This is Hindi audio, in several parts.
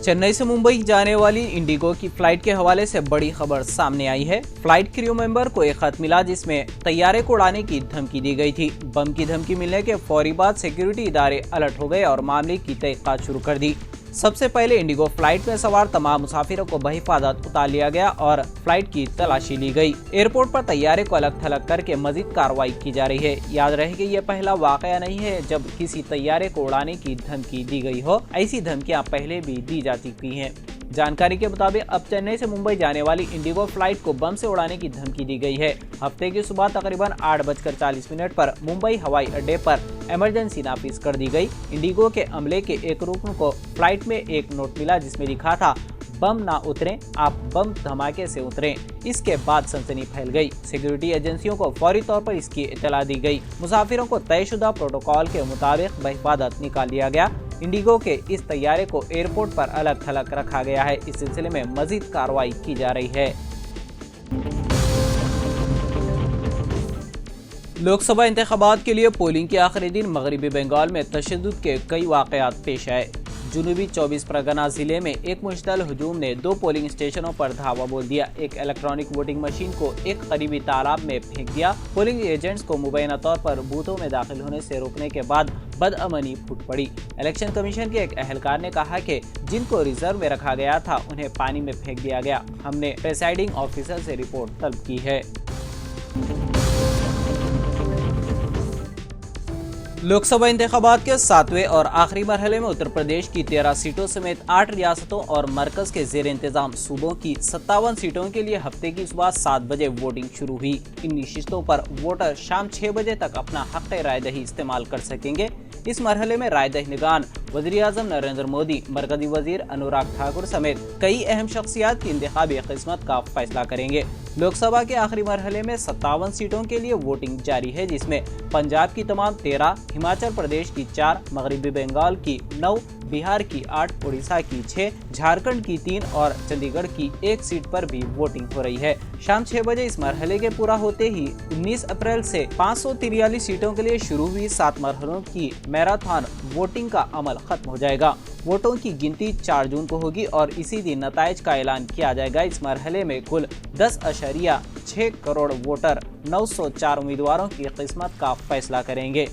चेन्नई से मुंबई जाने वाली इंडिगो की फ्लाइट के हवाले से बड़ी खबर सामने आई है। फ्लाइट क्रू मेंबर को एक खत मिला जिसमें तैयारे को उड़ाने की धमकी दी गई थी। बम की धमकी मिलने के फौरी बाद सिक्योरिटी इदारे अलर्ट हो गए और मामले की तहकीकात शुरू कर दी। सबसे पहले इंडिगो फ्लाइट में सवार तमाम मुसाफिरों को बहिफाजत उतार लिया गया और फ्लाइट की तलाशी ली गई। एयरपोर्ट पर तैयारे को अलग थलग करके मजीद कार्रवाई की जा रही है। याद रहे कि ये पहला वाकया नहीं है जब किसी तैयारे को उड़ाने की धमकी दी गई हो। ऐसी धमकियां पहले भी दी जा चुकी हैं। जानकारी के मुताबिक अब चेन्नई से मुंबई जाने वाली इंडिगो फ्लाइट को बम से उड़ाने की धमकी दी गई है। हफ्ते की सुबह तकरीबन 8:40 पर मुंबई हवाई अड्डे पर इमरजेंसी नाफिज कर दी गई। इंडिगो के अमले के एक रुकन को फ्लाइट में एक नोट मिला जिसमें लिखा था, बम ना उतरें, आप बम धमाके से उतरें। इसके बाद सनसनी फैल गई। सिक्योरिटी एजेंसियों को फौरी तौर पर इसकी इत्तला दी गई। मुसाफिरों को तयशुदा प्रोटोकॉल के मुताबिक बहिफाजत निकाल लिया गया। इंडिगो के इस तैयारे को एयरपोर्ट पर अलग थलग रखा गया है। इस सिलसिले में मजीद कार्रवाई की जा रही है। लोकसभा इंतखाबात के लिए पोलिंग के आखिरी दिन मगरबी बंगाल में तशद्दुद के कई वाकयात पेश आए। जुनूबी 24 परगना जिले में एक मुश्तल हुजूम ने 2 पोलिंग स्टेशनों पर धावा बोल दिया। एक इलेक्ट्रॉनिक वोटिंग मशीन को एक करीबी तालाब में फेंक दिया। पोलिंग एजेंट्स को मुबैना तौर पर बूथों में दाखिल होने से रोकने के बाद बदअमनी फूट पड़ी। इलेक्शन कमीशन के एक एहलकार ने कहा कि जिनको रिजर्व में रखा गया था उन्हें पानी में फेंक दिया गया। हमने प्रिसाइडिंग ऑफिसर से रिपोर्ट तलब की है। लोकसभा इंतखाबात के 7वें और आखिरी मरहले में उत्तर प्रदेश की 13 सीटों समेत 8 रियासतों और मरकज के जेर इंतजाम सूबों की 57 सीटों के लिए हफ्ते की सुबह 7 बजे वोटिंग शुरू हुई। इन नशिस्तों पर वोटर शाम 6 बजे तक अपना हक रायदही इस्तेमाल कर सकेंगे। इस मरहले में रायदहिनगान वज़ीर-ए-आज़म नरेंद्र मोदी, मरकजी वजीर अनुराग ठाकुर समेत कई अहम शख्सियात की इंतखाबी किस्मत का फैसला करेंगे। लोकसभा के आखिरी मरहले में 57 सीटों के लिए वोटिंग जारी है, जिसमें पंजाब की तमाम 13, हिमाचल प्रदेश की 4, मगरबी बंगाल की 9, बिहार की 8, उड़ीसा की 6, झारखंड की 3 और चंडीगढ़ की 1 सीट पर भी वोटिंग हो रही है। शाम 6 बजे इस मरहले के पूरा होते ही 19 अप्रैल से 543 सीटों के लिए शुरू हुई 7 मरहलों की मैराथन वोटिंग का अमल खत्म हो जाएगा। वोटों की गिनती 4 जून को होगी और इसी दिन नताइज का ऐलान किया जाएगा। इस मरहले में कुल 10.6 करोड़ वोटर 904 उम्मीदवारों की किस्मत का फैसला करेंगे।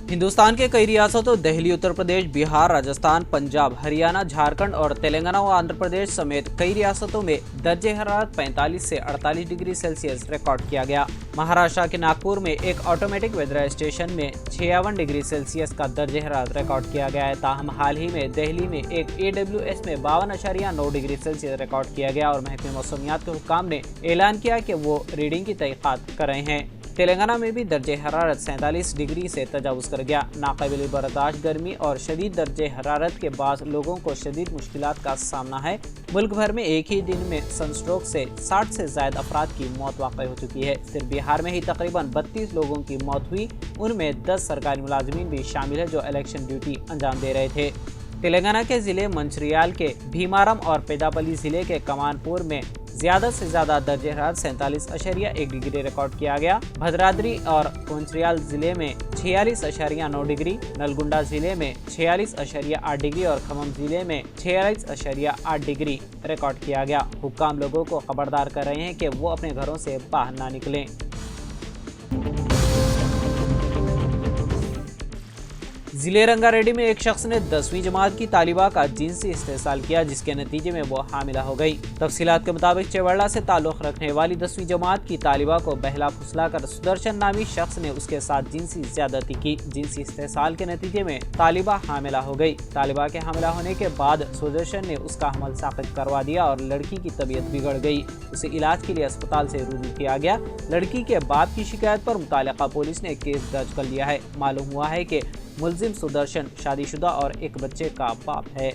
हिंदुस्तान के कई रियासतों दिल्ली, उत्तर प्रदेश, बिहार, राजस्थान, पंजाब, हरियाणा, झारखंड और तेलंगाना व आंध्र प्रदेश समेत कई रियासतों में दर्जे हरारत 45 से 48 डिग्री सेल्सियस रिकॉर्ड किया गया। महाराष्ट्र के नागपुर में एक ऑटोमेटिक वेदर स्टेशन में 56 डिग्री सेल्सियस का दर्जे हरारत रिकॉर्ड किया गया है। ताहम हाल ही में दिल्ली में एक AWS में 52.9 डिग्री सेल्सियस रिकॉर्ड किया गया और महकमे मौसमियात के हुक्काम ने ऐलान किया कि वो रीडिंग की तहकीकात कर रहे हैं। तेलंगाना में भी दर्जे हरारत 47 डिग्री से तजावुज कर गया। नाकाबिल बर्दाश्त गर्मी और शदीद दर्जे हरारत के बाद लोगों को शदीद मुश्किलात का सामना है। मुल्क भर में एक ही दिन में सनस्ट्रोक से 60 से ज्यादा अफराद की मौत वाक़ई हो चुकी है। सिर्फ बिहार में ही तकरीबन 32 लोगों की मौत हुई। उनमें 10 सरकारी मुलाजमीन भी शामिल है जो इलेक्शन ड्यूटी अंजाम दे रहे थे। तेलंगाना के जिले मंचिर्याल के भीमारम और पेदापल्ली जिले के कमानपुर में ज्यादा से ज्यादा दर्जे हरारत 47.1 डिग्री रिकॉर्ड किया गया। भद्राद्री और कोंचरियाल जिले में 46.9 डिग्री, नलगुंडा जिले में 46.8 डिग्री और खम्मम जिले में 46.8 डिग्री रिकॉर्ड किया गया। हुक्काम लोगों को खबरदार कर रहे हैं कि वो अपने घरों से बाहर ना निकलें। जिले रंगारेड्डी में एक शख्स ने 10वीं जमात की तालिबा का जिनसी इस्तेसाल किया, जिसके नतीजे में वो हामिला हो गई। तफसीलात के मुताबिक चेवड़ला से ताल्लुक रखने वाली 10वीं जमात की तालिबा को बहला फुसला कर सुदर्शन नामी शख्स ने उसके साथ जिनसी ज्यादती की। जिनसी इस्तेसाल के नतीजे में तालिबा हामिला हो गई। तालिबा के हामिला होने के बाद सुदर्शन ने उसका हमल साकित करवा दिया और लड़की की तबीयत बिगड़ गई। उसे इलाज के लिए अस्पताल से रुजू किया गया। लड़की के बाप की शिकायत पर मुतालिका पुलिस ने केस दर्ज कर लिया है। मालूम हुआ है कि मुलजिम सुदर्शन शादीशुदा और एक बच्चे का बाप है।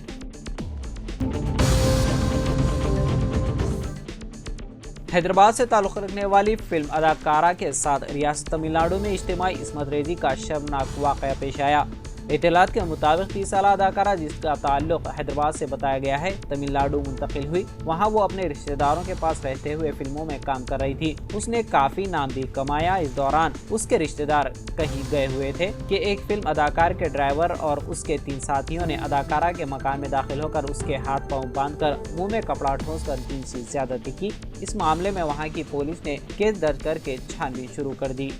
हैदराबाद से ताल्लुक़ रखने वाली फिल्म अदाकारा के साथ रियासत तमिलनाडु में इज्तिमाई इस्मत रेजी का शर्मनाक वाक़या पेश आया। इत्तलात के मुताबिक 30 साल अदाकारा, जिसका ताल्लुक हैदराबाद से बताया गया है, तमिलनाडु मुंतकिल हुई। वहां वो अपने रिश्तेदारों के पास रहते हुए फिल्मों में काम कर रही थी। उसने काफी नाम भी कमाया। इस दौरान उसके रिश्तेदार कहीं गए हुए थे कि एक फिल्म अदाकार के ड्राइवर और उसके 3 साथियों ने अदाकारा के मकान में दाखिल होकर उसके हाथ पांव बांधकर मुंह में कपड़ा ठोंसकर जिनसी ज्यादती की। इस मामले में वहां की पुलिस ने केस दर्ज करके छानबीन शुरू कर दी।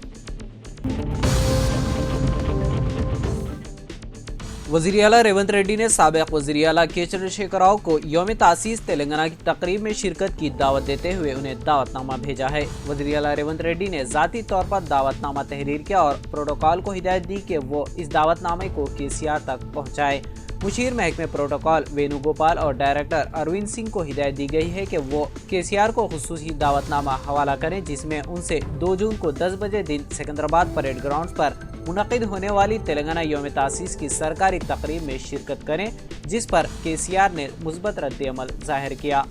वज़ीर आला रेवंत रेड्डी ने साबिक़ वज़ीर आला के चंद्रशेखर राव को यौम तासीस तेलंगाना की तकरीब में शिरकत की दावत देते हुए उन्हें दावतनामा भेजा है। वज़ीर आला रेवंत रेड्डी ने ज़ाती तौर पर दावतनामा तहरीर किया और प्रोटोकॉल को हिदायत दी कि वो इस दावतनामे को केसीआर तक पहुँचाए। मुशीर महकमे प्रोटोकॉल वेणुगोपाल और डायरेक्टर अरविंद सिंह को हिदायत दी गई है कि वो केसीआर को खुसूसी दावतनामा हवाला करें, जिसमें उनसे 2 जून को 10 बजे दिन सिकंदराबाद परेड ग्राउंड पर मुनक़िद होने वाली तेलंगाना यौम तासीस की सरकारी तकरीब में शिरकत करें, जिस पर केसीआर ने मुस्बत रद्द-ए-अमल ज़ाहिर किया।